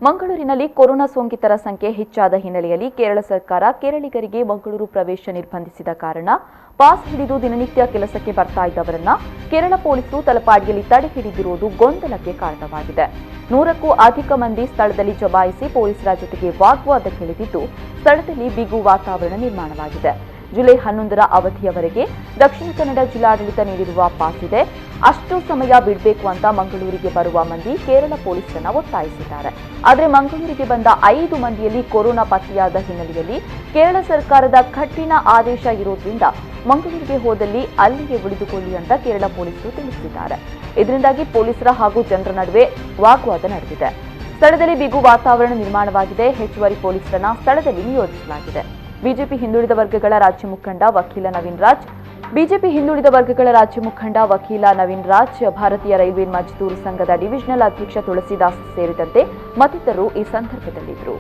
ಮಂಗಳೂರಿನಲ್ಲಿ ಕೊರೋನಾ ಸೋಂಕಿತರ ಸಂಖ್ಯೆ ಹೆಚ್ಚಾದ ಹಿನ್ನೆಲೆಯಲ್ಲಿ ಕೇರಳ ಸರ್ಕಾರ ಕೇರಳಿಗರಿಗೆ ಮಂಗಳೂರು ಪ್ರವೇಶ ನಿರ್ಬಂಧಿಸಿದ ಕಾರಣ ಪಾಸ್ ಹಿಡಿದು ದಿನನಿತ್ಯ ಕೆಲಸಕ್ಕೆ ಬರ್ತಾ ಇದ್ದವರನ್ನ ಕೇರಳ ಪೊಲೀಸರು ತಲಪಾಡಿಯಲ್ಲಿ ತಡೆ ಹಿಡಿದಿರುವುದು ಗೊಂದಲಕ್ಕೆ ಕಾರಣವಾಗಿದೆ. 100ಕ್ಕೂ ಅಧಿಕ ಮಂದಿ ಸ್ಥಳದಲ್ಲಿ ಜಮಾಯಿಸಿ ಪೊಲೀಸರ ಜೊತೆಗೆ ವಾಗ್ವಾದಕ್ಕಿಳಿದಿದ್ದು ಸ್ಥಳದಲ್ಲಿ ಬಿಗು ವಾತಾವರಣ ನಿರ್ಮಾಣವಾಗಿದೆ. ಜುಲೈ 11ರ ಅವಧಿಯವರೆಗೆ ದಕ್ಷಿಣ ಕನ್ನಡ ಜಿಲ್ಲಾಡಳಿತ ನೀಡಿರುವ ಪಾಸ್ ಇದೆ. ಅಷ್ಟು ಸಮಯ ಬಿಡಬೇಕು ಅಂತ ಮಂಗಳೂರಿಗೆ ಬರುವ ಮಂದಿ ಕೇರಳ ಪೊಲೀಸರನ್ನ ಒತ್ತಾಯಿಸಿದ್ದಾರೆ. ಆದರೆ ಮಂಗಳೂರಿಗೆ ಬಂದ 5 ಮಂದಿಯಲ್ಲಿ ಕೊರೋನಾ ಪತ್ತೆಯಾದ ಹಿನ್ನೆಲೆಯಲ್ಲಿ ಕೇರಳ ಸರ್ಕಾರದ ಕಠಿಣ ಆದೇಶ ಇರೋದ್ರಿಂದ ಮಂಗಳೂರಿಗೆ ಹೋದಲ್ಲಿ ಅಲ್ಲಿಗೆ ಉಳಿದುಕೊಳ್ಳಿ ಅಂತ ಕೇರಳ ಪೊಲೀಸರು ತಿಳಿಸಿದ್ದಾರೆ. ಇದರಿಂದಾಗಿ ಪೊಲೀಸರ ಹಾಗೂ ಜನರ ನಡುವೆ ವಾಗ್ವಾದ ನಡೆದಿದೆ. ಸ್ಥಳದಲ್ಲಿ ಬಿಗು ವಾತಾವರಣ ನಿರ್ಮಾಣವಾಗಿದೆ. ಹೆಚ್ಚುವರಿ ಪೊಲೀಸರನ್ನ ಸ್ಥಳದಲ್ಲಿ ನಿಯೋಜಿಸಲಾಗಿದೆ. ಬಿಜೆಪಿ ಹಿಂದುಳಿದ ವರ್ಗಗಳ ರಾಜ್ಯ ಮುಖಂಡ ವಕೀಲ ನವೀನ್ ರಾಜ್, ಭಾರತೀಯ ರೈಲ್ವೆ ಮಜ್ದೂರ್ ಸಂಘದ ಡಿವಿಷನಲ್ ಅಧ್ಯಕ್ಷ ತುಳಸಿದಾಸ್ ಸೇರಿದಂತೆ ಮತ್ತಿತರರು ಈ ಸಂದರ್ಭದಲ್ಲಿದ್ದರು.